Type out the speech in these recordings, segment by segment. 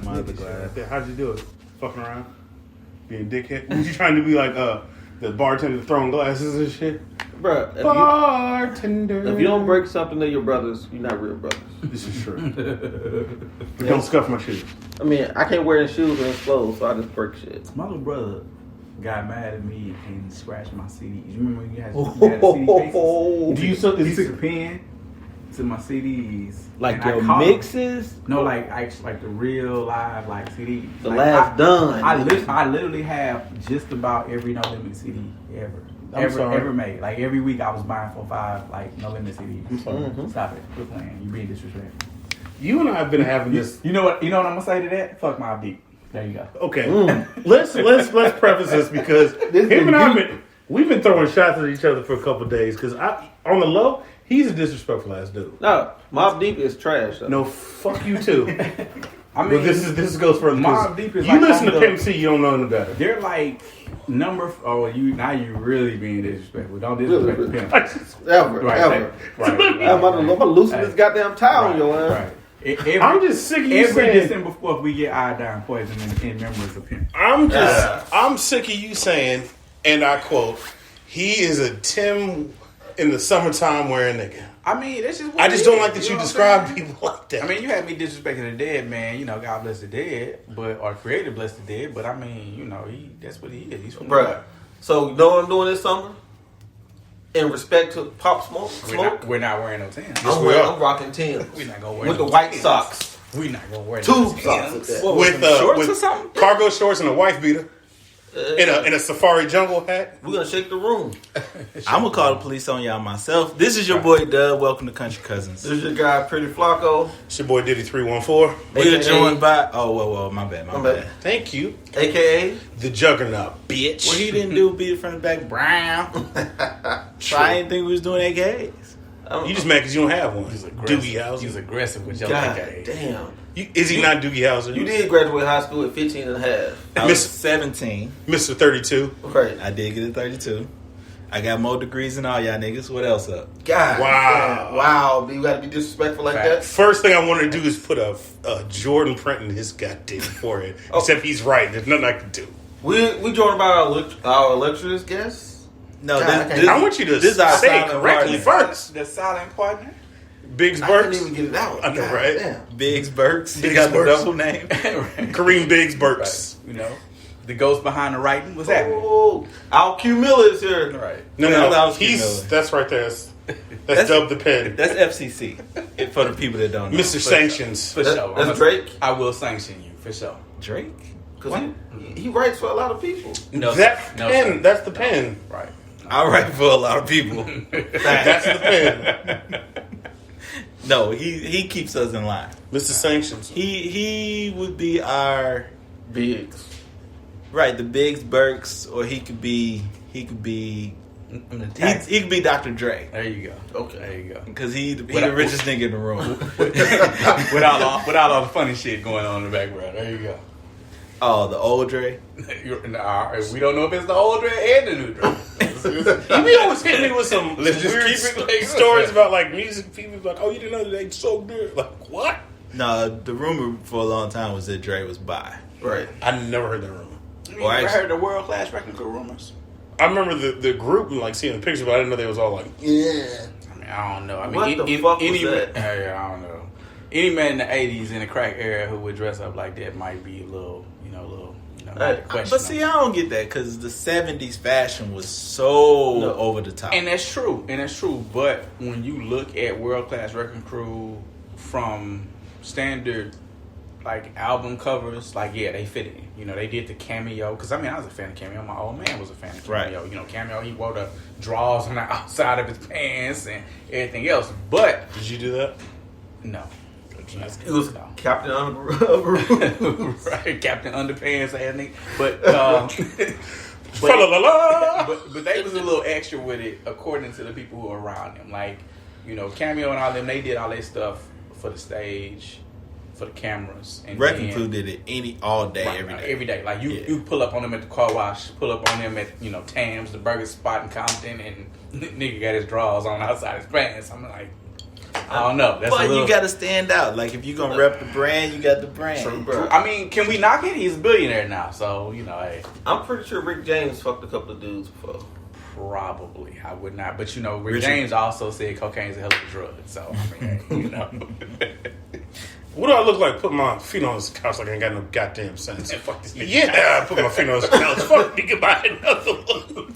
broke my other glass. Yeah, how'd you do it? Fucking around? Being a dickhead? Was you trying to be like the bartender throwing glasses and shit? Bro, Bartender. if you don't break something to your brothers, you're not real brothers. This is true. But don't scuff my shoes. I mean, I can't wear any shoes and it's closed, so I just break shit. My little brother got mad at me and scratched my CDs. You remember when you had CD cases? Do you still? He took a pen to my CDs. Like and I your caught him. mixes? No, like the real live like CDs. The like, last done. I literally have just about every No Limit CD ever made. Like every week I was buying 4 or 5 like No Limit CDs. Mm-hmm. Stop it. Quit playing. You being disrespectful. You and I have been having this. You know what I'm gonna say to that? Fuck my beat. There you go. Okay, let's preface this because him and I we've been throwing shots at each other for a couple of days because on the low he's a disrespectful ass dude. No, Mobb Deep is trash. Though. No, fuck you too. I mean, but this goes further. Mobb Deep is you like listen to on the- Pimp C, you don't know any better. They're like you really being disrespectful. Don't disrespect the pimp. Ever. I'm about to loosen this goddamn towel on your ass. Right. I'm just sick of you every saying. December 4th we get iodine poisoning in memories of pimp. I'm sick of you saying, and I quote, he is a Tim in the summertime wearing nigga. I mean, that's just. I just don't like that you describe people like that. I mean, you had me disrespecting the dead man. You know, God bless the dead, or Creator bless the dead. But I mean, you know, that's what he is. He's from the Bruh. blood. So you know what I'm doing this summer? In respect to Pop Smoke, We're not wearing no Tims. I'm rocking Tims. We're not gonna wear with no the white Tims. socks. We're not gonna wear Tube no socks Tims. with that. What, with shorts or with something? cargo shorts and a wife beater in a safari jungle hat. We're gonna shake the room. I'm gonna call the police on y'all myself. This is your boy Dub. Welcome to Country Cousins. This is your guy, Pretty Flacco, It's your boy Diddy 314. We are AKA joined by whoa, my bad. Thank you. aka The Juggernaut, bitch. What he didn't do beat it from the back, Brown. So I didn't think we was doing AKAs. You just mad because you don't have one. He's aggressive. Doogie Howser. He's aggressive with your God AKA. damn. Is he not Doogie Howser? You did graduate high school at 15 and a half. I was 17. Mr. 32. Right. I did get a 32. I got more degrees than all y'all niggas. What else up? God. Wow. Damn. Wow. Do you got to be disrespectful like that? First thing I want to do is put a Jordan print in his goddamn forehead. Except he's right. There's nothing I can do. We joined about our illustrious guests. No, God, this I want you to this is our say it silent correctly partner. first. The silent partner. Biggs I didn't Burks. even get it out. I know, God right? Damn. Biggs Burks. He Biggs got the Burks. double name. Kareem Biggs Burks. Right. You know, the ghost behind the writing. What's happening? Oh, Al Q Miller is here. Right. No, That was he's Miller. that's right there. That's Dub the Pen. That's FCC. For the people that don't know. Mr. Sanctions. For sure. That's Drake. I will sanction you for sure. Drake? Because he writes for a lot of people. No, That no, pen. sir. That's the pen. Right. I write for a lot of people. That's the pen. No, he keeps us in line. Mr. Sanctions. He would be our Biggs. right, the Biggs Burks, or he could be he could be Dr. Dre. There you go. Okay. There you go. Because he the richest nigga in the room. without all the funny shit going on in the background. There you go. Oh, the old Dre. We don't know if it's the old Dre and the new Dre. You be always hitting me with some Let's just weird keep it like stories that. about like music. People be like, oh, you didn't know that they so good. Like what? No, the rumor for a long time was that Dre was bi. Right. I never heard that rumor. You ever heard the world class record crew rumors? I remember the group and like seeing the pictures, but I didn't know they was all like. Yeah. I mean, I don't know. I mean, What the fuck was that? I don't know. Any man in the '80s in the crack era who would dress up like that might be a little, question. But see, I don't get that because the 70s fashion was so over the top. And that's true. But when you look at world class wrecking crew from standard like album covers, like they fit in. You know, they did the Cameo because I was a fan of Cameo. My old man was a fan of Cameo. Right. You know, Cameo, he wore the drawers on the outside of his pants and everything else. But Did you do that? no. It was Captain Under Right, Captain Underpants ass nigga. But Fa-la-la-la. but they was a little extra with it according to the people who were around them. Like, you know, Cameo and all them, they did all their stuff for the stage, for the cameras. And Wrecking Crew did it all day, right, every day. Every day. Like you pull up on them at the car wash, pull up on them at, you know, Tam's, the burger spot in Compton, and nigga got his drawers on outside his pants. I'm like, I don't know. That's but a little, you got to stand out. Like if you're gonna rep the brand, you got the brand. True, bro. I mean, can we knock it? He's a billionaire now, so hey. I'm pretty sure Rick James fucked a couple of dudes before. Probably, I would not. But Rick Richard. James also said cocaine's a hell of a drug. So I mean, What do I look like putting my feet on this couch like I ain't got no goddamn sense? fuck this nigga. Yeah, I put my feet on this couch. Fuck, you can buy another one.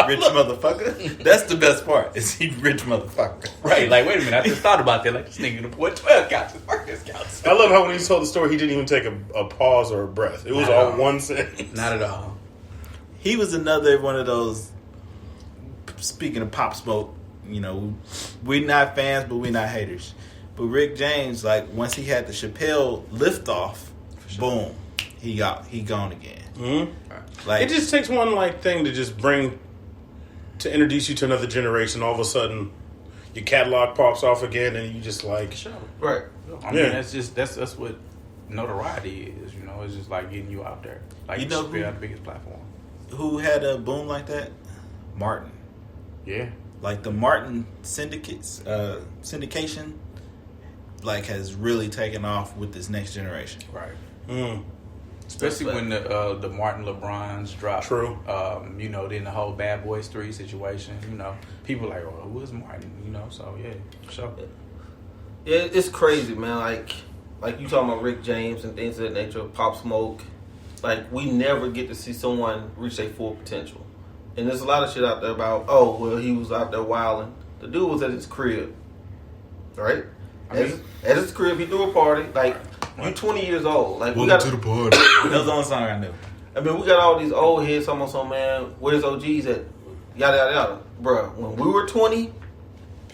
Rich motherfucker. That's the best part. Is he rich motherfucker? Right? Like, wait a minute. I just thought about that. Like, this nigga what 12 couches? Fuck this couch. I love how when he told the story, he didn't even take a pause or a breath. It was Not at all all. one sentence. Not at all. He was another one of those. Speaking of Pop Smoke, we're not fans, but we're not haters. But Rick James, like once he had the Chappelle liftoff, boom, he gone again. Mm-hmm. Like It just takes one thing to just to introduce you to another generation. All of a sudden, your catalog pops off again, and you just Sure. Right. I mean, Yeah. that's what notoriety is. It's just like getting you out there. Like You know Chappelle who- had the biggest platform. who had a boom like that? Martin. Yeah. Like the Martin syndication, has really taken off with this next generation. Right. Mm. Especially when the Martin LeBrons dropped. True. Then the whole Bad Boys 3 situation, people like, oh, who is Martin? So yeah, for sure. Yeah, it's crazy, man. Like you talking about Rick James and things of that nature, Pop Smoke. Like we never get to see someone reach their full potential. And there's a lot of shit out there about, oh, well, he was out there wilding. The dude was at his crib, right? At his crib, he threw a party. Like, you 20 years old. Like, we got party. That was the only song I knew. I mean, we got all these old heads talking about, so, man, where's OGs at? Yada, yada, yada. Bruh, when we were 20,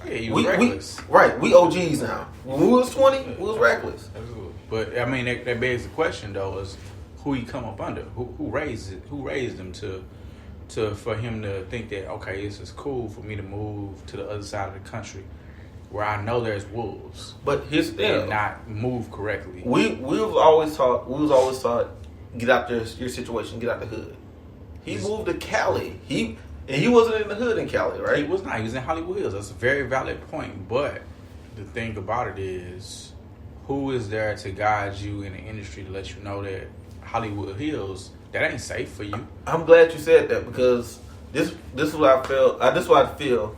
Yeah, you was reckless. we OGs now. When we was 20, we was reckless. Absolutely. But I mean, that begs the question though: is who he come up under? Who raised it? Who raised him to for him to think that okay, this is cool for me to move to the other side of the country where I know there's wolves But here's the and thing. not move correctly. We was always taught, get out your situation, get out the hood. He moved to Cali. He wasn't in the hood in Cali, right? He was not. He was in Hollywood Hills. That's a very valid point. But the thing about it is, who is there to guide you in the industry to let you know that Hollywood Hills, that ain't safe for you? I'm glad you said that because this is what I feel. This is what I feel.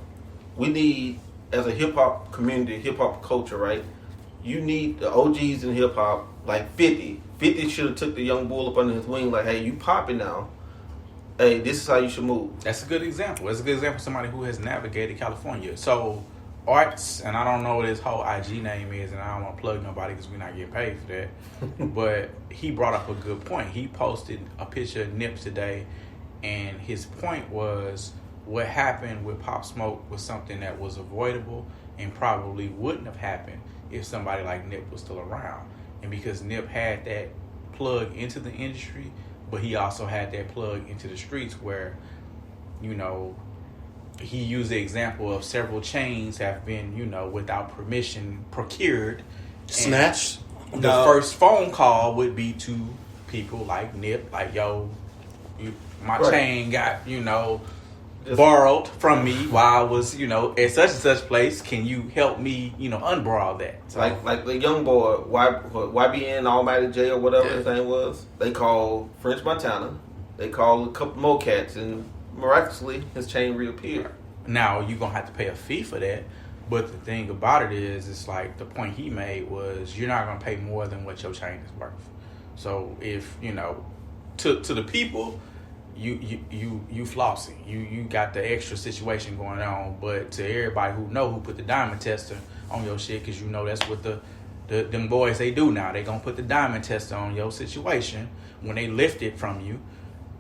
We need as a hip hop community, hip hop culture, right? You need the OGs in hip hop, like 50. 50 should have took the young bull up under his wing, like, hey, you popping now. Hey, this is how you should move. That's a good example. That's a good example of somebody who has navigated California. So, Arts, and I don't know what his whole IG name is, and I don't want to plug nobody because we're not getting paid for that. But he brought up a good point. He posted a picture of Nip today, and his point was what happened with Pop Smoke was something that was avoidable and probably wouldn't have happened if somebody like Nip was still around. And because Nip had that plug into the industry, but he also had that plug into the streets where, he used the example of several chains have been, without permission procured. Snatched. The first phone call would be to people like Nip, like, yo, my Right. chain got, borrowed from me while I was, at such and such place. Can you help me, unborrow that? So, Like the young boy, YBN Almighty J or whatever his name was, they called French Montana. They called a couple more cats, and miraculously, his chain reappeared. now you're going to have to pay a fee for that. But the thing about it is, it's like the point he made was you're not going to pay more than what your chain is worth. So if, to the people, you flossing. You got the extra situation going on. But to everybody who put the diamond tester on your shit, because that's what them boys, they do now. They going to put the diamond tester on your situation when they lift it from you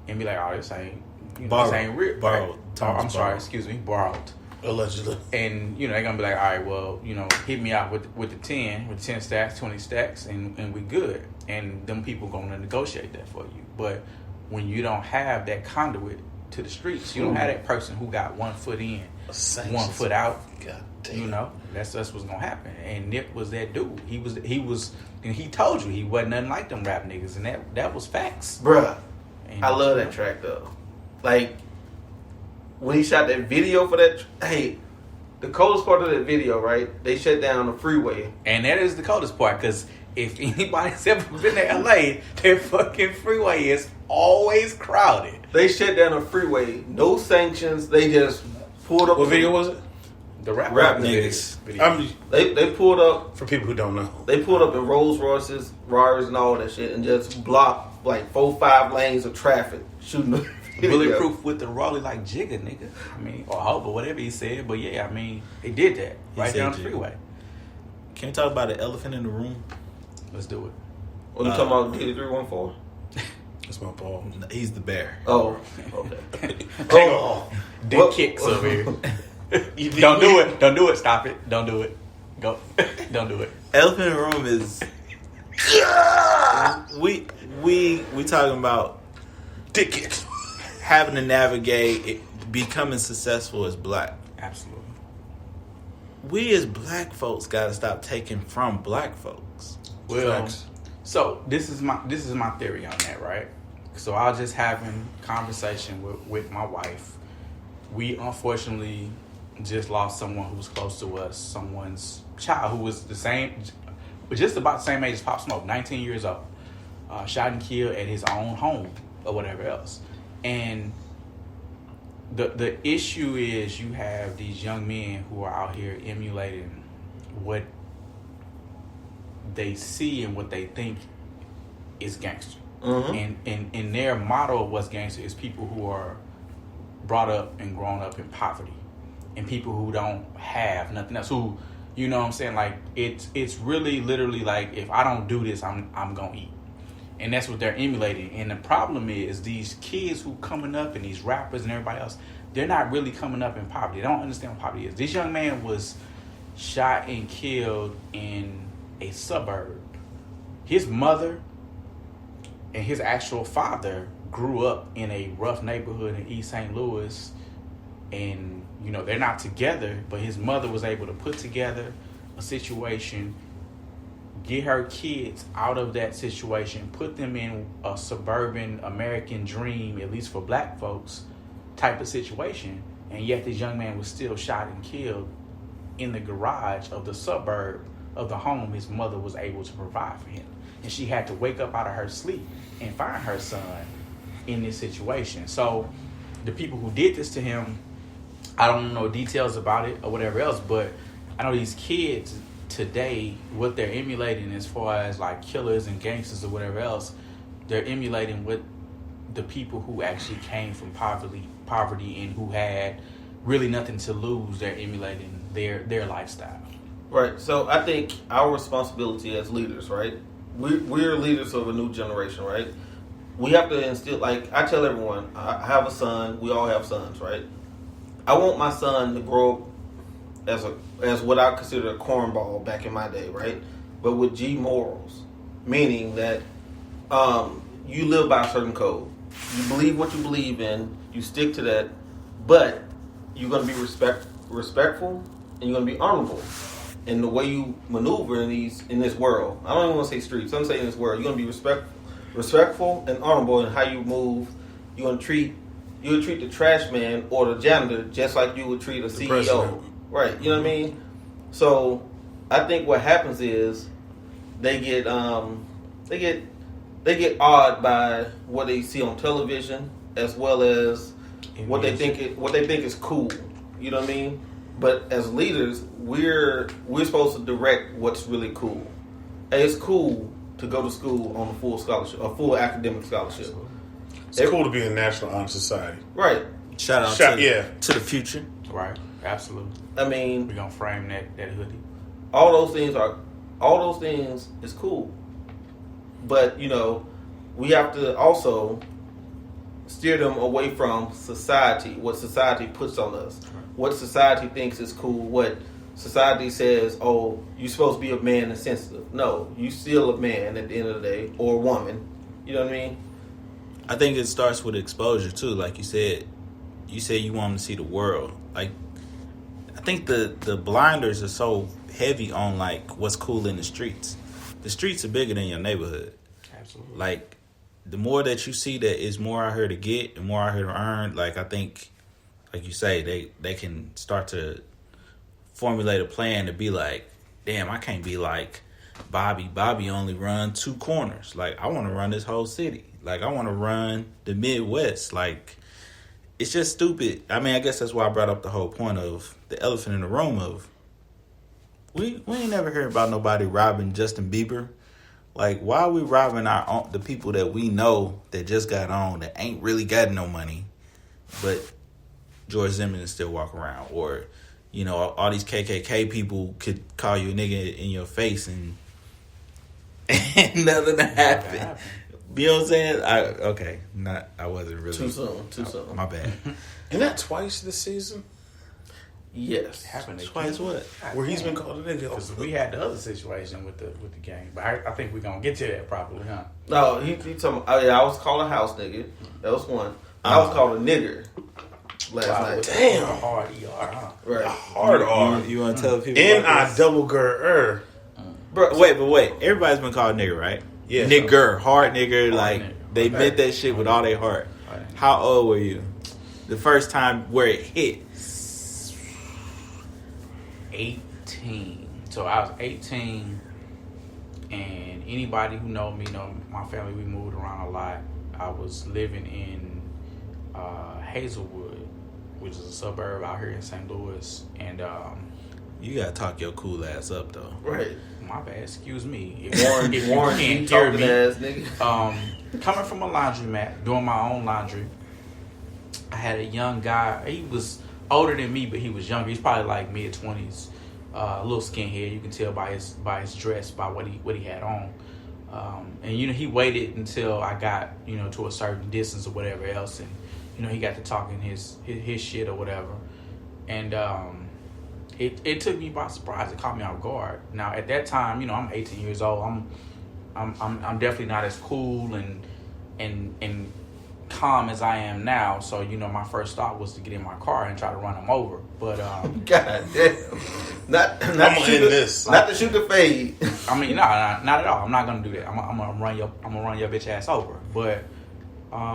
and be like, oh, this ain't, Borrowed. this ain't real. Borrowed. Right? Thomas I'm sorry, borrowed. excuse me, borrowed. Allegedly. And, they're going to be like, all right, well, hit me out with the 10 stacks, 20 stacks, and we good. And them people going to negotiate that for you. But when you don't have that conduit to the streets, you don't have that person who got 1 foot in, 1 foot out. God damn. That's what's going to happen. And Nip was that dude. He was, and he told you he wasn't nothing like them rap niggas. And that was facts. Bruh, And, I love that track though. Like when he shot that video for that, hey, the coldest part of that video, right? They shut down the freeway. And that is the coldest part, because if anybody's ever been to LA, their fucking freeway is always crowded. They shut down the freeway. No sanctions. They just pulled up. What video was it? The rap niggas. video. They pulled up. For people who don't know. They pulled up in Rolls Royces, Rars, and all that shit, and just blocked like 4-5 lanes of traffic, shooting the video. Bulletproof with the rollie like Jigga, nigga. I mean, or Hope, or whatever he said. But yeah, I mean, they did that right said there on the Jigga. freeway. Can we talk about the elephant in the room? Let's do it. What you talking about? Diddy 314? That's my Paul. He's the bear. Oh, okay. Oh, Dick What- kicks over here. Don't do it. Don't do it. Stop it. Don't do it. Go. Don't do it. Elephant in the room is we talking about dick kicks. having to navigate it, becoming successful as black. Absolutely. We as black folks got to stop taking from black folks. Well, Facts. so this is my theory on that, right? So I was just having conversation with my wife. We unfortunately just lost someone who was close to us, someone's child who was just about the same age as Pop Smoke, 19 years old, shot and killed at his own home or whatever else. And the issue is you have these young men who are out here emulating what they see and what they think is gangster. Mm-hmm. And their motto of what's gangster is people who are brought up and grown up in poverty, and people who don't have nothing else, who, you know what I'm saying, like it's really literally like, if I don't do this, I'm gonna eat. And that's what they're emulating. And the problem is these kids who coming up, and these rappers and everybody else, they're not really coming up in poverty. They don't understand what poverty is. This young man was shot and killed in a suburb. His mother and his actual father grew up in a rough neighborhood in East St. Louis, and you know, they're not together, but his mother was able to put together a situation, get her kids out of that situation, put them in a suburban American dream, at least for black folks, type of situation, and yet this young man was still shot and killed in the garage of the suburb of the home his mother was able to provide for him. And she had to wake up out of her sleep and find her son in this situation. So the people who did this to him, I don't know details about it or whatever else, but I know these kids today, what they're emulating as far as like killers and gangsters or whatever else, they're emulating what the people who actually came from poverty and who had really nothing to lose, they're emulating their lifestyle. Right. So I think our responsibility as leaders, right? We're leaders of a new generation, right? We have to instill, like I tell everyone, I have a son. We all have sons, right? I want my son to grow up as what I consider a cornball back in my day, right? But with G morals, meaning that you live by a certain code. You believe what you believe in. You stick to that, but you're going to be respectful, and you're going to be honorable in the way you maneuver in this world. I don't even want to say streets. I'm saying in this world, you're going to be respectful and honorable in how you move. You're going to treat the trash man or the janitor just like you would treat a CEO. president. Right. You know what I mean? So I think what happens is they get awed by what they see on television, as well as what they think is cool. You know what I mean? But as leaders, we're supposed to direct what's really cool. Hey, it's cool to go to school on a full scholarship, a full academic scholarship. It's cool to be in the National Honor Society. Right. Shout out to the future. Right. Absolutely. I mean, We're gonna frame that hoodie. all those things is cool. But, you know, we have to also steer them away from society, what society puts on us, what society thinks is cool, what society says, oh, you're supposed to be a man and sensitive. No, you still a man at the end of the day, or a woman. You know what I mean? I think it starts with exposure too. Like you said you want them to see the world. Like, I think the blinders are so heavy on like what's cool in the streets. The streets are bigger than your neighborhood. Absolutely. Like, the more that you see that is more out here to get and more out here to earn, like, I think, like you say, they can start to formulate a plan to be like, damn, I can't be like Bobby. Bobby only run 2 corners. Like, I want to run this whole city. Like, I want to run the Midwest. Like, it's just stupid. I mean, I guess that's why I brought up the whole point of the elephant in the room of we ain't never heard about nobody robbing Justin Bieber. Like, why are we robbing our own, the people that we know that just got on that ain't really got no money, but George Zimmerman still walk around? Or, you know, all these KKK people could call you a nigga in your face and nothing happened. You know what I'm saying? I wasn't really Too soon. My bad. Isn't that twice this season? Yes. It happened again. Twice what? Where he's been called a nigga. Because we had the other situation with the game, but I think we're gonna get to that properly, huh? No, he told me. I was called a house nigga. That was one. I was called a nigger last night. Damn. A hard ER, huh? Right. Hard R. You want to tell people? N-I double ger Bro, Wait. Everybody's been called nigger, right? Yeah. Nigger, hard nigger. Like, nigger. they meant that shit with all their heart. Right. How old were you? The first time where it hit? 18. So I was 18, and anybody who know me know my family. We moved around a lot. I was living in Hazelwood, which is a suburb out here in St. Louis, and You gotta talk your cool ass up though. right. my bad. Excuse me. Warren, If you Warren, can't you hear talking me, ass nigga. coming from a laundromat, doing my own laundry, I had a young guy. He was older than me, but he was younger. He's probably like mid-20s, a little skinhead. You can tell by his dress, by what he had on. And you know, he waited until I got, you know, to a certain distance or whatever else, and you know, he got to talking his shit or whatever, and it took me by surprise. It caught me off guard. Now at that time, you know, I'm 18 years old. I'm definitely not as cool and calm as I am now. So, you know, my first thought was to get in my car and try to run him over. But God damn. Not I'm to shoot in the, this. Not to shoot the fade. I mean, no, not at all. I'm not gonna do that. I'm gonna run your bitch ass over. But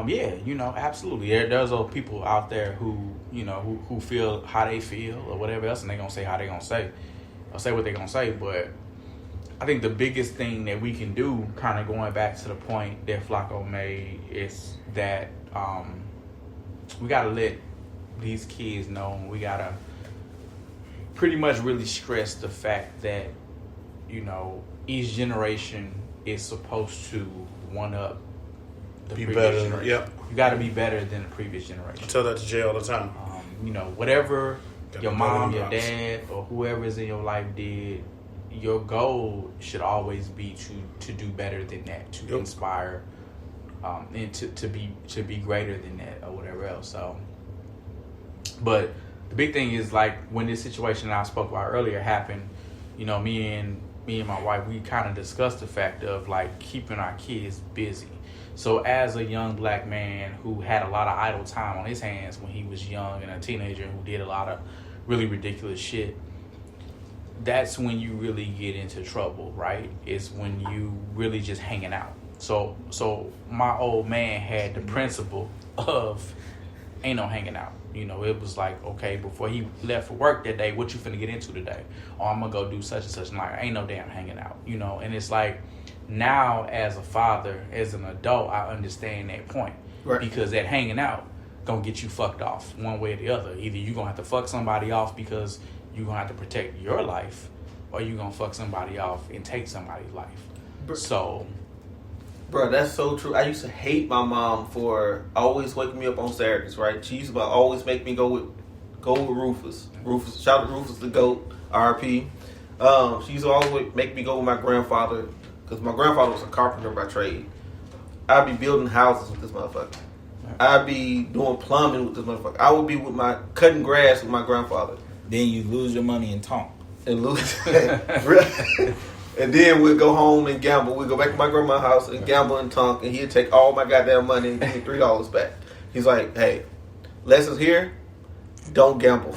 yeah, you know, absolutely. There's those people out there who, you know, who feel how they feel or whatever else, and they gonna say how they gonna say, or say what they gonna say. But I think the biggest thing that we can do, kind of going back to the point that Flacco made, is that we gotta let these kids know. We gotta pretty much really stress the fact that, you know, each generation is supposed to one up the Be previous better. generation. Yep. You got to be better than the previous generation. I tell that to Jay all the time. You know, whatever Gotta your be better mom, than your Pops. dad, or whoever is in your life did, your goal should always be to do better than that, to Yep. inspire, and to be greater than that or whatever else. So, but the big thing is, like, when this situation that I spoke about earlier happened, you know, me and my wife, we kind of discussed the fact of like keeping our kids busy. So as a young black man who had a lot of idle time on his hands when he was young and a teenager who did a lot of really ridiculous shit, that's when you really get into trouble, right? It's when you really just hanging out. So my old man had the principle of ain't no hanging out. You know, it was like, okay, before he left for work that day, what you finna get into today? Oh, I'm gonna go do such and such. And like, ain't no damn hanging out, you know? And it's like, now as a father, as an adult, I understand that point. Right. Because that hanging out gonna get you fucked off one way or the other. Either you gonna have to fuck somebody off because you gonna have to protect your life, or you gonna fuck somebody off and take somebody's life. So, Bro, that's so true. I used to hate my mom for always waking me up on Saturdays, right? She used to always make me go with Rufus. Rufus, shout out to Rufus the GOAT, RP. She used to always make me go with my grandfather, because my grandfather was a carpenter by trade. I'd be building houses with this motherfucker. I'd be doing plumbing with this motherfucker. I would be cutting grass with my grandfather. Then you lose your money in Tonk. And lose. And then we'd go home and gamble. We'd go back to my grandma's house and gamble and tonk, and he'd take all my goddamn money and give me $3 back. He's like, hey, lessons here, don't gamble.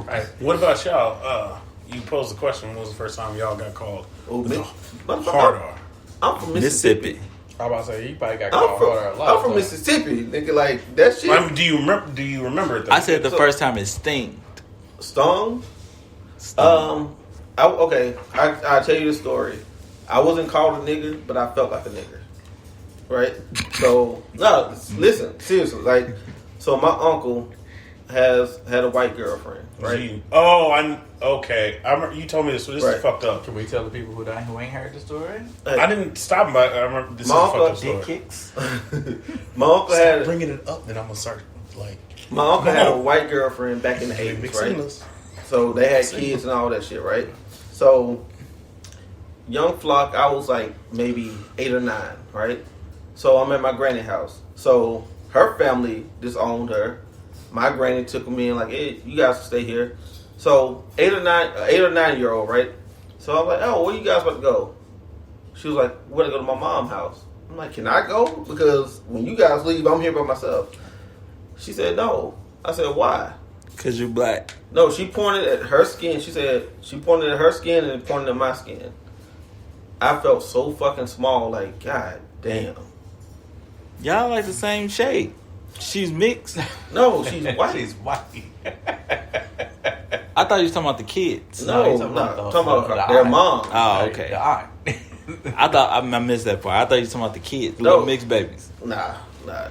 right. What about y'all? You posed the question, when was the first time y'all got called Oh, with me? the hard R? I'm from Mississippi. I was about to say, you probably got I'm called harder a lot. I'm from Mississippi. Nigga, like, that shit. I mean, do you remember it though? I said the first time it stung. Stung? I'll tell you the story. I wasn't called a nigga, but I felt like a nigga. Right? So, no, listen, seriously. Like, so my uncle had a white girlfriend, right? Okay. I remember you told me this, so this Right. is fucked up. Can we tell the people who ain't heard the story? I didn't stop him, but I remember this is a My fucked up uncle story. Kicks. My uncle had Bringing it up, then I'm gonna start like my uncle had a white girlfriend back in the 80s, mixing right? this. So they had kids and all that shit, right? So young flock, I was like maybe 8 or 9, right? So I'm at my granny house. So her family disowned her. My granny took them in like, hey, you guys can stay here. So 8 or 9-year-old, right? So I'm like, oh, where you guys about to go? She was like, we're gonna go to my mom's house. I'm like, can I go? Because when you guys leave, I'm here by myself. She said no. I said, why? Cause you're black. No, she pointed at her skin. She said she pointed at her skin and pointed at my skin. I felt so fucking small. Like, god damn. Y'all like the same shade. She's mixed. No, she's white. She's white. I thought you was talking about the kids. No, he's talking talking about the their aunt. mom. Oh, okay. The aunt. I thought I missed that part. I thought you was talking about the kids, No. little mixed babies. Nah.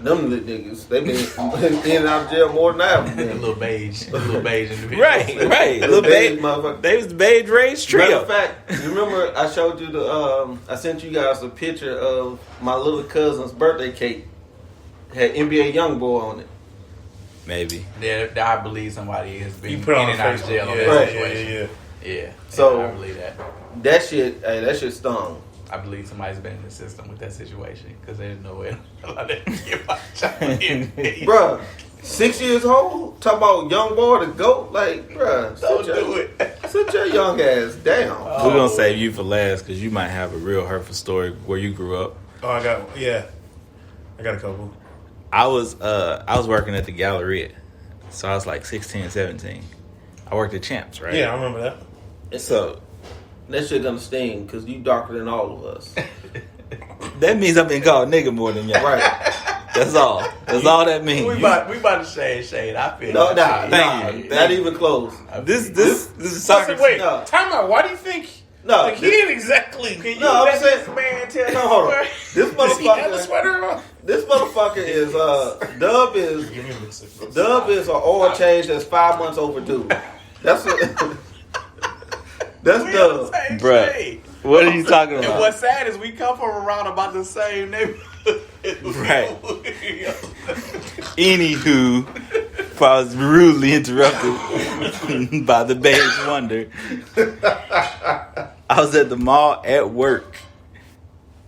Them little niggas. They been in and out of jail more than I have The been. little beige individual. Right. Little beige motherfucker. They was the beige raised Matter trio. of fact, you remember I showed you I sent you guys a picture of my little cousin's birthday cake. Had NBA Youngboy on it. Maybe. Yeah, I believe somebody has been You put it on in and out of Facebook. jail on Yeah, that Right. situation. Yeah. So- I believe that. That shit stung. I believe somebody's been in the system with that situation because they didn't know where to get my child in. Bruh, 6 years old? Talking about young boy to goat? Like, bruh, Don't sit do your, it. sit your young ass down. We're gonna save you for last because you might have a real hurtful story where you grew up. Oh, I got a couple. I was working at the Galleria, so I was like 16, 17. I worked at Champs, right? Yeah, I remember that. And So that shit gonna sting because you darker than all of us. that means I've been called nigga more than y'all. Right. That's all. That's all that means. We about to shade. I feel No, like nah, shade. Thank you. not even close. This is soccer. Wait, No. time out. Why do you think? No, Like, he didn't exactly. Can you No, I'm let saying- this man tell No, you hold on. where- This Does he have a motherfucker, sweater on? this motherfucker is Dub is Give me a listen. Dub is an oil change that's 5 months overdue. That's that's We on Dub. the same Bruh. shade. What are you talking And about? what's sad is we come from around about the same neighborhood. Right. Anywho, if I was rudely interrupted by the beige wonder, I was at the mall at work,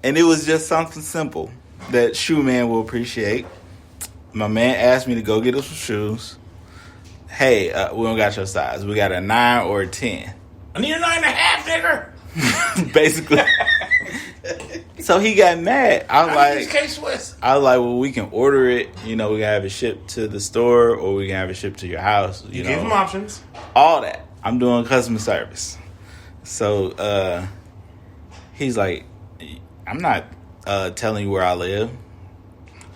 and it was just something simple that Shoe Man will appreciate. My man asked me to go get us some shoes. Hey, we don't got your size. We got a 9 or a 10. I need a 9.5, nigga. Basically. So he got mad. I was I need like, these K-Swiss. I was like, well, we can order it. You know, we can have it shipped to the store, or we can have it shipped to your house. You You know, gave him options. all that. I'm doing customer service. So he's like, I'm not telling you where I live.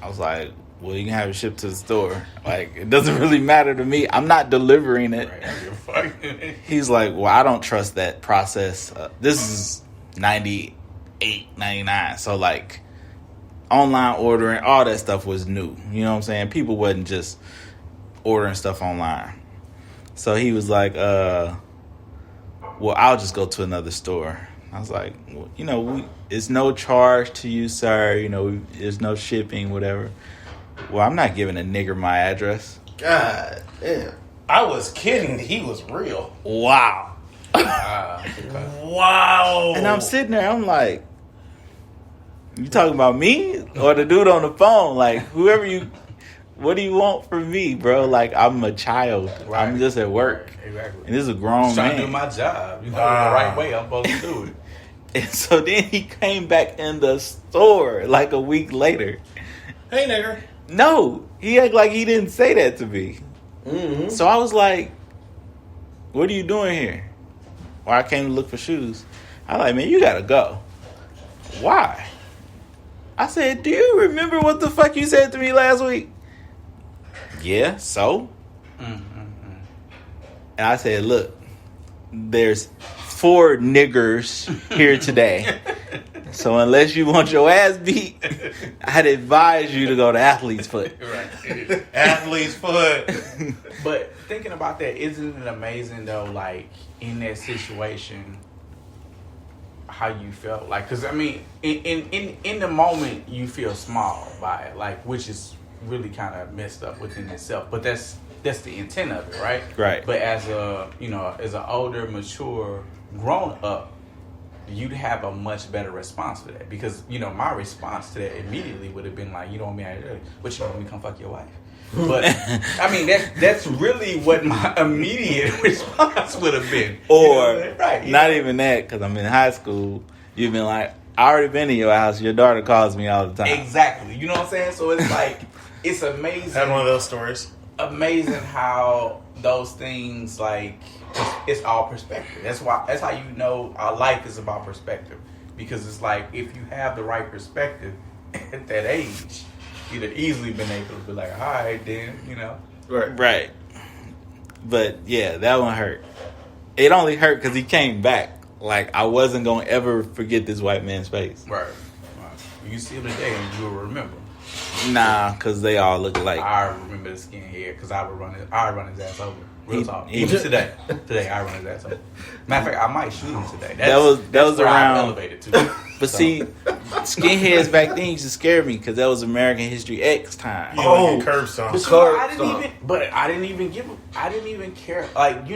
I was like, well, you can have it shipped to the store. Like, it doesn't really matter to me. I'm not delivering it. He's like, well, I don't trust that process. This is 98, 99. So, like, online ordering, all that stuff was new. You know what I'm saying? People wasn't just ordering stuff online. So he was like, well, I'll just go to another store. I was like, well, you know, it's no charge to you, sir. You know, there's no shipping, whatever. Well, I'm not giving a nigger my address. God damn. I was kidding. He was real. Wow. Wow. And I'm sitting there, I'm like, you talking about me or the dude on the phone? Like, whoever you, what do you want from me, bro? Like, I'm a child. Right. I'm just at work. Exactly. And this is a grown I'm trying man. to do my job. You know, Wow. the right way. I'm supposed to do it. And so then he came back in the store like a week later. Hey, nigger. No, he acted like he didn't say that to me. Mm-hmm. So I was like, what are you doing here? Well, I came to look for shoes. I was like, man, you gotta go. Why? I said, do you remember what the fuck you said to me last week? Yeah, so? And I said, look, there's 4 niggers here today. So unless you want your ass beat, I'd advise you to go to Athlete's Foot. Right. Athlete's foot. But thinking about that, isn't it amazing though? Like in that situation, how you felt? Like, because I mean, in the moment, you feel small by it, like, which is really kind of messed up within itself. But that's the intent of it, right? Right. But as as an older, mature, grown up, you'd have a much better response to that, because my response to that immediately would have been like, you don't want me out here, but you want me to come fuck your wife. But I mean, that's really what my immediate response would have been. Or right, not even that, because I'm in high school. You've been like, I already been in your house. Your daughter calls me all the time. Exactly. You know what I'm saying? So it's like, it's amazing. Had one of those stories. Amazing how those things, like, it's all perspective. That's how you know our life is about perspective, because it's like, if you have the right perspective at that age, you'd have easily been able to be like, all right, then, Right. But yeah, that one hurt. It only hurt because he came back. Like, I wasn't going to ever forget this white man's face. Right. You see him today and you'll remember. Nah, because they all look alike. I remember the skinhead because I would run his ass over. Real talk. he- Even today I run his ass over. Matter of fact, I might shoot him today. That was where I'm around- elevated to. But see, skinheads back then used to scare me because that was American History X time. Oh, curb stomp. I didn't even care. Like,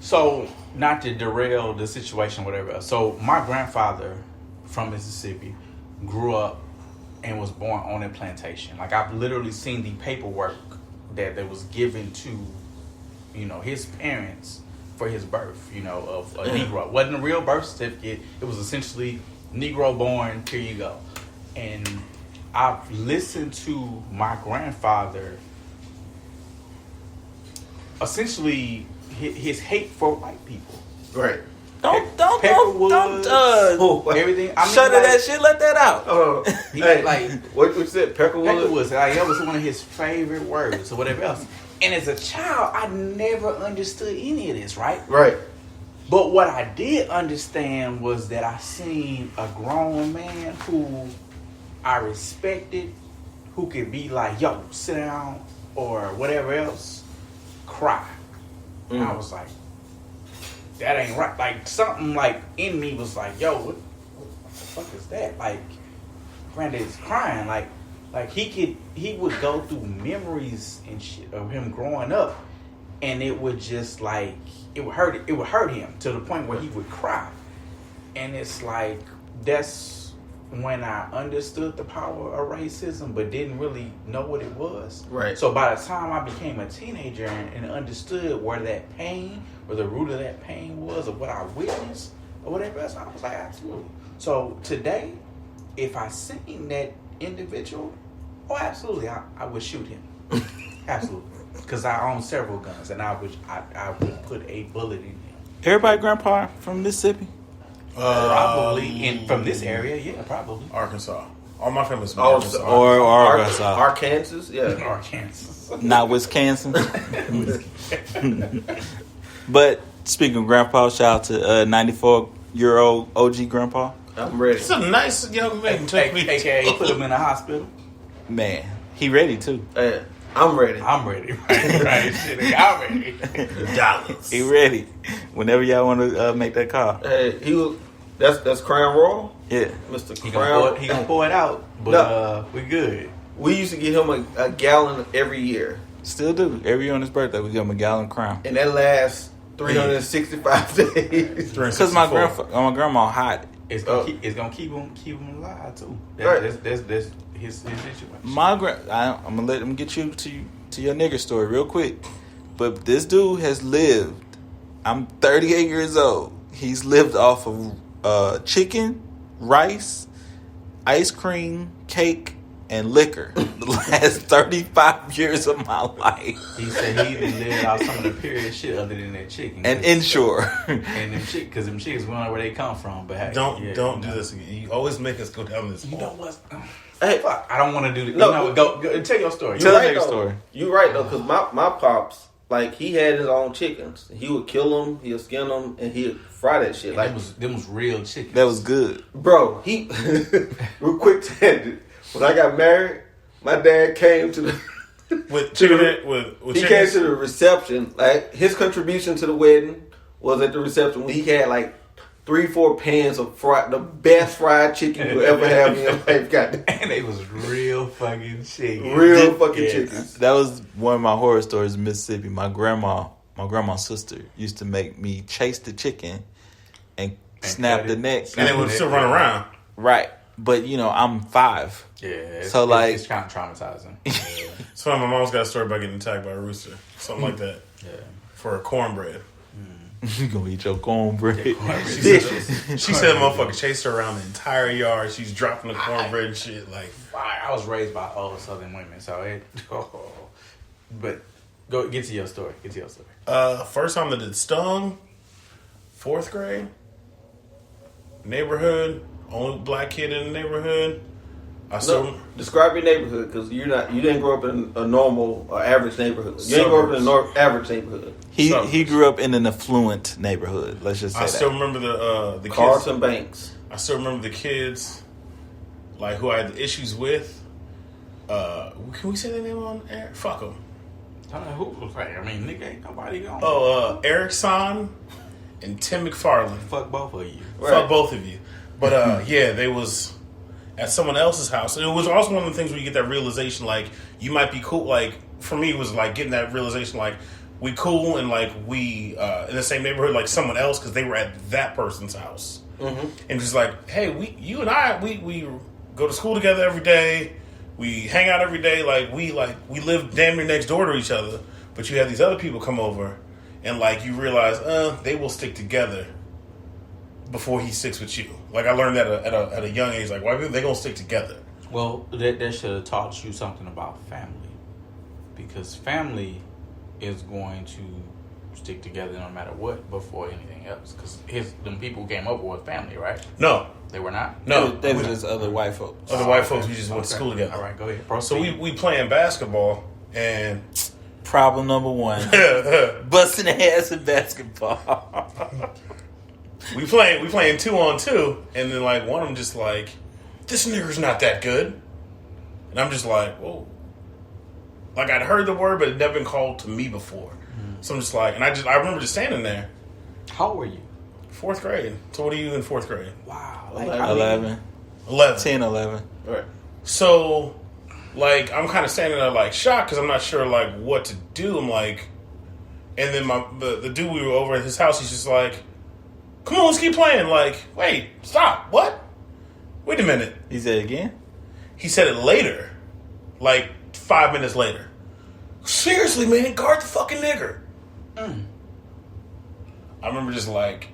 so not to derail the situation, whatever else. So my grandfather from Mississippi grew up and was born on a plantation. Like, I've literally seen the paperwork that was given to, his parents for his birth, of a Negro. It wasn't a real birth certificate. It was essentially Negro born, here you go. And I've listened to my grandfather essentially his hate for white people. Right. Don't Everything. Shut that shit. Let that out. He, Hey, like, what you said, Peckerwood? Peckerwood, like, that was one of his favorite words or whatever else. And as a child, I never understood any of this, right? Right. But what I did understand was that I seen a grown man who I respected, who could be like, yo, sit down, or whatever else, cry. And I was like, that ain't right. Like, something like in me was like, yo, what the fuck is that? Like, granddad's crying. Like he would go through memories and shit of him growing up, and it would just like, it would hurt him to the point where he would cry. And it's like, that's when I understood the power of racism, but didn't really know what it was. Right. So by the time I became a teenager and understood where that pain, or the root of that pain was, or what I witnessed, or whatever else, I was like, absolutely. So today, if I seen that individual, oh, absolutely, I would shoot him. Absolutely. Because I own several guns, and I would put a bullet in him. Everybody grandpa from Mississippi? Probably from this area, yeah, probably. Arkansas. All my family's from Oh, Arkansas. Or Arkansas. Arkansas, yeah. Arkansas. Not Wisconsin. But speaking of grandpa, shout out to 94-year-old OG grandpa. I'm ready. It's a nice young man. AKA put him in the hospital. Man, he ready too. Hey, I'm ready. I'm ready. Right. Shit, I'm ready. Dollars. He ready. Whenever y'all want to make that call. Hey, he was. That's Crown Royal, Yeah. Mr. He Crown. gonna pour it out, but we good. We used to get him a gallon every year, Still do. Every year on his birthday, we give him a gallon crown. and that lasts 365 days. Because my grandma hot. It's gonna keep him alive too. Right. That's his situation. I'm gonna let him get you to your nigger story real quick. But this dude has lived. I'm 38 years old. He's lived off of chicken, rice, ice cream, cake, and liquor the last 35 years of my life. He said he even lived out some of the period shit other than that chicken. And inshore. And them chick, because them chicks, we don't know where they come from. But hey, Don't yeah, do this again. You always make us go down this You hole. know what? Hey, Fuck, I don't want to do this. No, No, go tell your story. Tell You're the right nigga though. story. You're right though, because my pops, like he had his own chickens. He would kill them, he'd skin them, and he'd fry that shit. And Like them was real chickens. That was good. bro, he real quick tangent. When I got married, my dad came to the with chicken. With he came chickens? to the reception. Like his contribution to the wedding was at the reception when he had like 3-4 pans of the best fried chicken you ever have in your life. Goddamn. And they was real fucking chickens. Real fucking Yes. chickens. That was one of my horror stories in Mississippi. My grandma's sister used to make me chase the chicken and snap cut the it. neck. And they would still run around. Right. But, I'm 5. Yeah. So, like- it's kind of traumatizing. Yeah. So my mom's got a story about getting attacked by a rooster, something like that, Yeah. for a cornbread. You gonna eat your cornbread. She said motherfucker chased her around the entire yard. She's dropping the cornbread and shit. Like, I was raised by old Southern women, so it. But go get to your story. Get to your story. first time that it stung, 4th grade, neighborhood, only black kid in the neighborhood. I still No, describe your neighborhood because you didn't grow up in a normal or average neighborhood. You didn't grow up in an average neighborhood. He grew up in an affluent neighborhood. Let's just say I that. still remember the kids. Carlton Banks. I still remember the kids, like who I had issues with. Can we say their name on air? Fuck them. Tell me who was right. I mean, nigga, ain't nobody going. Eric Son and Tim McFarland. Fuck both of you. Right. Fuck both of you. But yeah, they was at someone else's house. And it was also one of the things where you get that realization, like, you might be cool. Like, for me, it was like getting that realization, like, we cool and like we in the same neighborhood like someone else because they were at that person's house. Mm-hmm. And just like, hey, you and I, we go to school together every day. We hang out every day. Like we live damn near next door to each other. But you have these other people come over, and like you realize, they will stick together before he sticks with you. Like I learned that at a young age. Like why they gonna stick together? Well, that should have taught you something about family, because family is going to stick together no matter what before anything else. Because them people who came up with family, right? No, They were not. no. They were just other white folks. Other white folks. We just went to school together. All right, go ahead. So Proceed. we playing basketball and Problem number 1. Busting ass in basketball. we playing 2-on-2, and then like one of them just like, this nigger's not that good, and I'm just like, whoa. Like I'd heard the word, but it never been called to me before. So I'm just like, and I remember just standing there, How old were you? 4th grade. So what are you in 4th grade? Wow. 11. 11. 10, 11. Right. So, like, I'm kind of standing there like shocked because I'm not sure like what to do. I'm like, and then the dude we were over at his house, he's just like, come on, let's keep playing. Like, wait, stop. What? Wait a minute. He said again? He said it later, like 5 minutes later. Seriously, man, guard the fucking nigger. I remember just like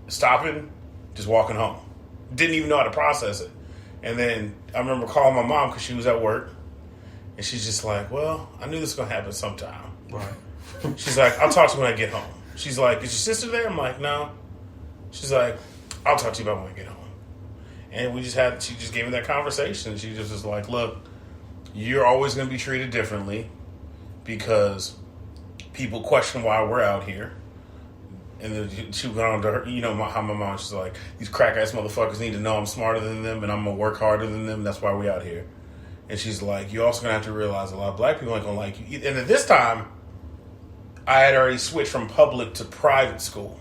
stopping, just walking home. Didn't even know how to process it. And then I remember calling my mom because she was at work. And she's just like, well, I knew this was going to happen sometime. Right. She's like, I'll talk to you when I get home. She's like, is your sister there? I'm like, no. She's like, I'll talk to you about when I get home. And she just gave me that conversation. She just was like, look, you're always going to be treated differently because people question why we're out here. And then she went on to her, how my mom, she's like, these crack ass motherfuckers need to know I'm smarter than them and I'm going to work harder than them. That's why we out here. And she's like, you're also going to have to realize a lot of black people ain't going to like you. And at this time, I had already switched from public to private school.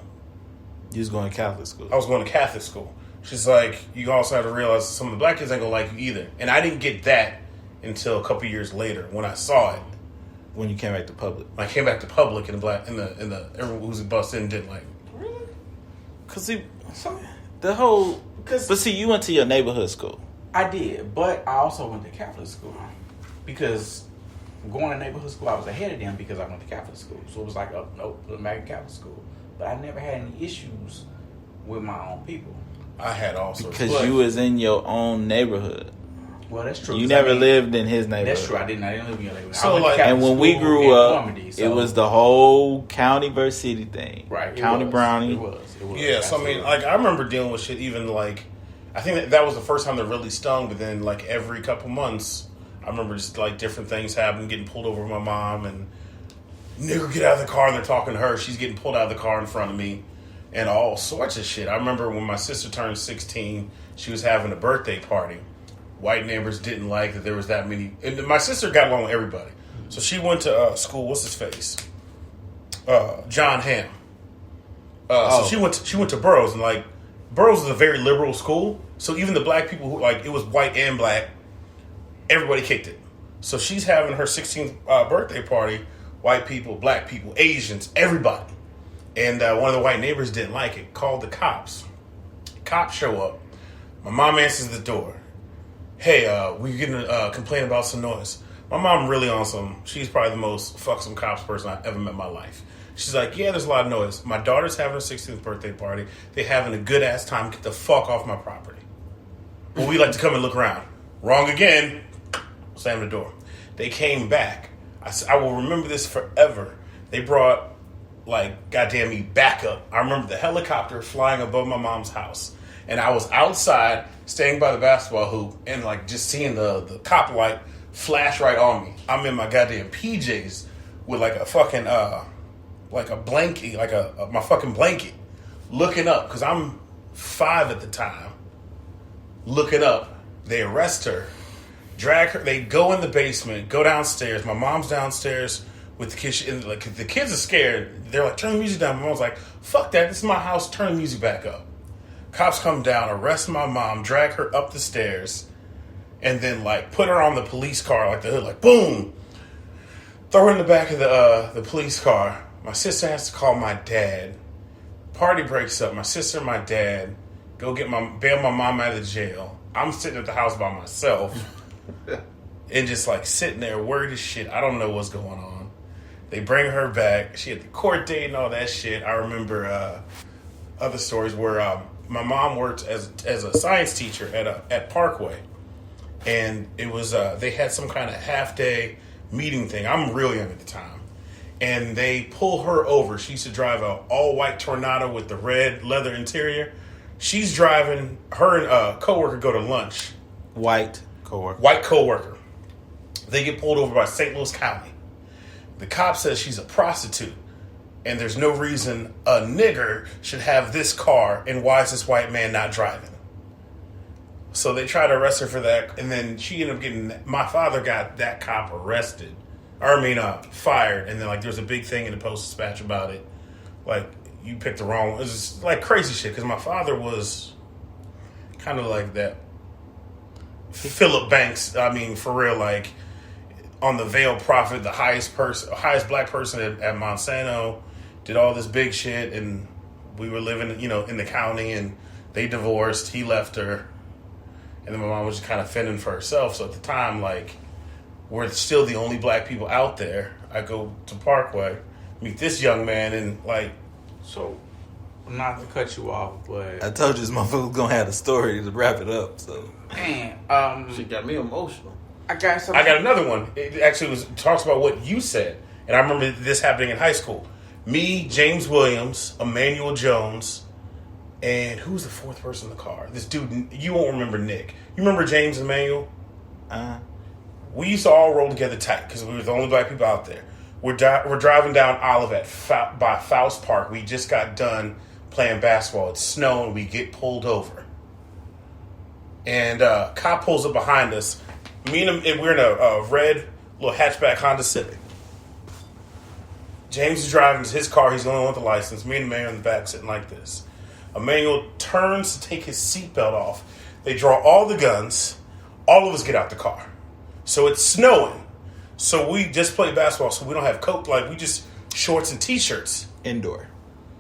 You was going to Catholic school. I was going to Catholic school. She's like, you also have to realize some of the black kids ain't going to like you either. And I didn't get that until a couple years later when I saw it. When you came back to public. When I came back to public and everyone who's busted in didn't like me. Really? Because see, So, the whole... because But see, you went to your neighborhood school. I did, but I also went to Catholic school because going to neighborhood school, I was ahead of them because I went to Catholic school. So it was like a American Catholic school. But I never had any issues with my own people. I had all sorts Because of you was in your own neighborhood. Well, that's true. You 'cause never I mean, lived in his neighborhood. That's true. I didn't live in your neighborhood. So, I went to like- Catholic And when we school grew in up, Normandy, it so- was the whole county versus city thing. right. it County was. brownie. It was. Yeah, so I mean, like, I remember dealing with shit even, like, I think that was the first time that really stung, but then, like, every couple months, I remember just, like, different things happening, getting pulled over with my mom, and nigger, get out of the car, and they're talking to her. She's getting pulled out of the car in front of me, and all sorts of shit. I remember when my sister turned 16, she was having a birthday party. White neighbors didn't like that there was that many. And my sister got along with everybody. So she went to school, what's his face? John Hamm. So she went to Burroughs, and like, Burroughs is a very liberal school. So even the black people who, like, it was white and black, everybody kicked it. So she's having her 16th birthday party. White people, black people, Asians, everybody. And one of the white neighbors didn't like it, called the cops. Cops show up. My mom answers the door. Hey, we're getting a complaint about some noise. My mom really on some, she's probably the most fuck some cops person I've ever met in my life. She's like, yeah, there's a lot of noise. My daughter's having her 16th birthday party. They having a good ass time. Get the fuck off my property. Well, we like to come and look around. Wrong again. Slam the door. They came back. I will remember this forever. They brought, like, goddamn me, backup. I remember the helicopter flying above my mom's house. And I was outside, staying by the basketball hoop, and, like, just seeing the cop light flash right on me. I'm in my goddamn PJs with, like, a fucking, like a blanket, like my fucking blanket, looking up, because I'm 5 at the time. Looking up. They arrest her. Drag her. They go in the basement, go downstairs. My mom's downstairs with the kids. And like, the kids are scared. They're like, turn the music down. My mom's like, fuck that. This is my house. Turn the music back up. Cops come down, arrest my mom, drag her up the stairs, and then like put her on the police car, like the hood, like boom. Throw her in the back of the police car. My sister has to call my dad. Party breaks up. My sister and my dad go bail my mom out of jail. I'm sitting at the house by myself. And just like sitting there worried as shit. I don't know what's going on. They bring her back. She had the court date and all that shit. I remember other stories where my mom worked as a science teacher at Parkway. And it was they had some kind of half day meeting thing. I'm real young at the time. And they pull her over. She used to drive a all white Tornado with the red leather interior. She's driving, her and a coworker go to lunch. White coworker. White coworker. They get pulled over by St. Louis County. The cop says she's a prostitute, and there's no reason a nigger should have this car, and why is this white man not driving? So they try to arrest her for that, and then she ended up getting, my father got that cop arrested. Fired, and then like there was a big thing in the Post-Dispatch about it. Like, you picked the wrong one. It was just, like, crazy shit, because my father was kind of like that Philip Banks, I mean, for real, like, on the Veil Prophet, the highest black person at Monsanto, did all this big shit, and we were living, in the county, and they divorced, he left her, and then my mom was just kind of fending for herself. So at the time, like, we're still the only black people out there. I go to Parkway, meet this young man, and, like... So, not to cut you off, but... I told you this motherfucker was going to have a story to wrap it up, so... Man, She got me emotional. I got something. I got another one. It actually talks about what you said. And I remember this happening in high school. Me, James Williams, Emmanuel Jones, and who was the fourth person in the car? This dude, you won't remember Nick. You remember James and Emmanuel? We used to all roll together tight because we were the only black people out there. We're driving down Olivet by Faust Park. We just got done playing basketball. It's snowing. We get pulled over. And cop pulls up behind us. Me and him, we're in a red little hatchback Honda Civic. James is driving his car. He's the only one with the license. Me and Emmanuel in the back sitting like this. Emmanuel turns to take his seatbelt off. They draw all the guns. All of us get out the car. So it's snowing. So we just play basketball, so we don't have coat. Like, we just shorts and T-shirts. Indoor.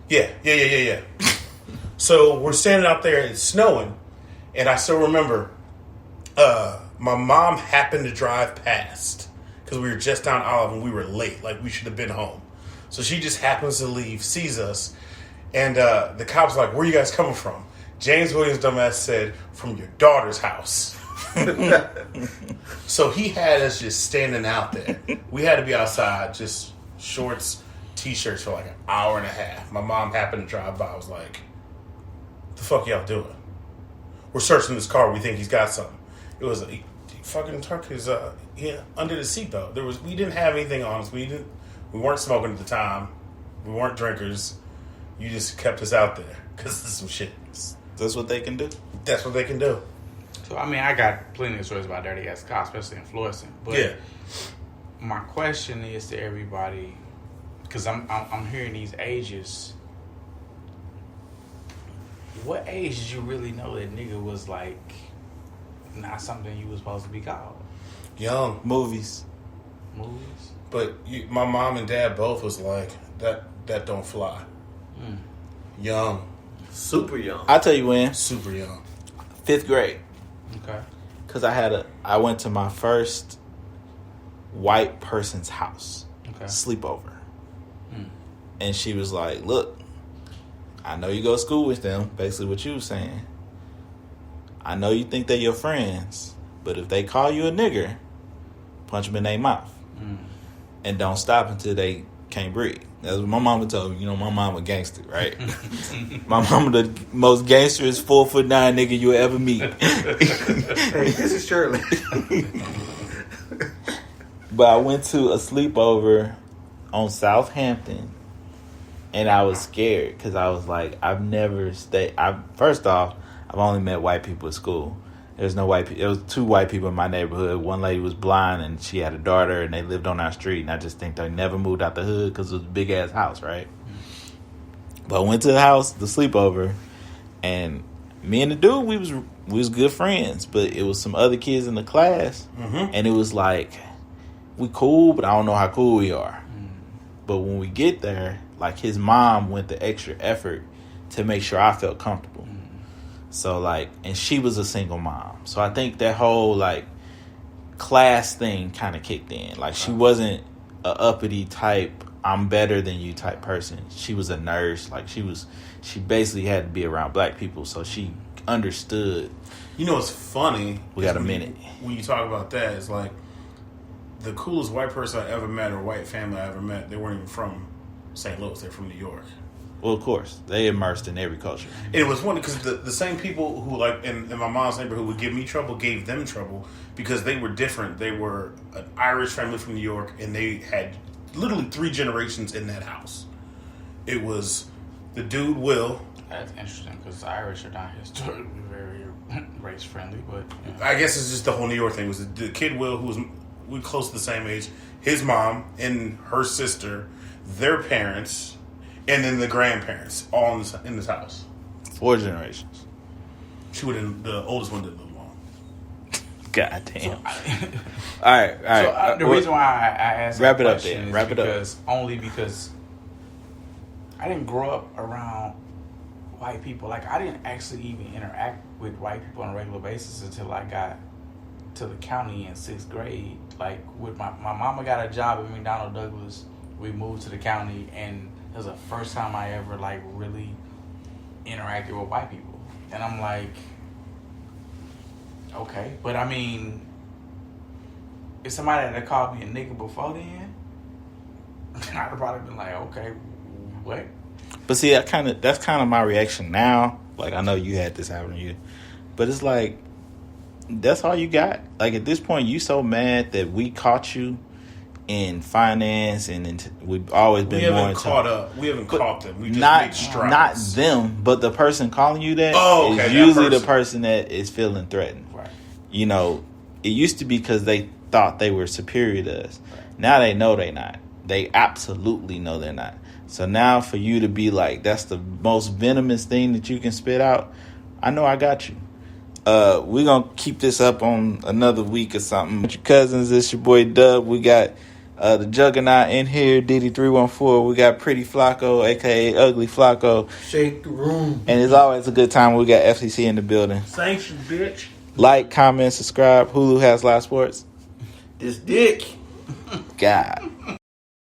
Yeah. So we're standing out there, and it's snowing. And I still remember my mom happened to drive past because we were just down Olive and we were late. Like, we should have been home. So she just happens to leave, sees us. And the cop's like, where you guys coming from? James Williams' dumbass said, from your daughter's house. So he had us just standing out there. We had to be outside, just shorts, T-shirts for like an hour and a half. My mom happened to drive by. I was like, what the fuck y'all doing? We're searching this car. We think he's got something. It was he fucking took his under the seatbelt. We didn't have anything on us. We We weren't smoking at the time. We weren't drinkers. You just kept us out there because this is some shit. That's what they can do. That's what they can do. So I mean, I got plenty of stories about dirty ass cops, especially in Florissant. But Yeah. my question is to everybody, because I'm hearing these ages. What age did you really know that nigga was like not something you was supposed to be called? Young. Movies. Movies? But my mom and dad both was like, that don't fly. Young. Super young. I'll tell you when. Super young. 5th grade. Okay. Because I went to my first white person's house. Okay. Sleepover. And she was like, look, I know you go to school with them. Basically what you was saying. I know you think they're your friends. But if they call you a nigger, punch them in their mouth. And don't stop until they can't breathe. That's what my mama told me. You know, my mama gangster, right? My mama the most gangsterest 4'9" nigga you'll ever meet. Hey, this is Shirley. But I went to a sleepover on Southampton, and I was scared because I was like, I've never stayed. First off, I've only met white people at school. There's no white people. It was 2 white people in my neighborhood. One lady was blind, and she had a daughter, and they lived on our street. And I just think they never moved out the hood because it was a big ass house, right? But I went to the house, the sleepover, and me and the dude, we was good friends. But it was some other kids in the class, and it was like, we cool, but I don't know how cool we are. But when we get there, like his mom went the extra effort to make sure I felt comfortable. So like, and she was a single mom. So I think that whole like class thing kind of kicked in. Like she wasn't a uppity type, I'm better than you type person. She was a nurse. Like she basically had to be around black people. So she understood. You know what's funny? We got a minute. When you talk about that, it's like the coolest white person I ever met or white family I ever met, they weren't even from St. Louis. They're from New York. Well, of course, they immersed in every culture. And it was funny because the same people who, like, in my mom's neighborhood would give me trouble, gave them trouble because they were different. They were an Irish family from New York, and they had literally 3 generations in that house. It was the dude, Will. That's interesting because the Irish are not historically very race friendly, but I guess it's just the whole New York thing. It was the kid, Will, who was we close to the same age, his mom and her sister, their parents, and then the grandparents, all in this house. 4 generations. The oldest one didn't live long. God damn. All right. So the reason why I asked wrap that it up question then. is Wrap it up. because I didn't grow up around white people. Like I didn't actually even interact with white people on a regular basis until I got to the county in 6th grade. Like with my mama got a job at McDonnell Douglas. We moved to the county, and it was the first time I ever like really interacted with white people. And I'm like, okay, but I mean, if somebody had called me a nigga before then, I'd have probably been like, okay, what? But see, that's kind of my reaction now. Like I know you had this happen to you, but it's like that's all you got. Like at this point, you so mad that we caught you in finance, and we've always been We haven't more caught up. We haven't caught them. We just not made strides. not them, but the person calling you that Oh, okay, is that usually the person. person that is feeling threatened. Right. You know, it used to be because they thought they were superior to us. Now they know they're not. They absolutely know they're not. So now for you to be like, that's the most venomous thing that you can spit out, I know I got you. We're going to keep this up on another week or something. With your cousins, it's your boy Dub. We got the Juggernaut in here, Diddy314. We got Pretty Flacco, a.k.a. Ugly Flacco. Shake the room. And it's always a good time. We got FCC in the building. Sanction, bitch. Like, comment, subscribe. Hulu has live sports. This dick. God.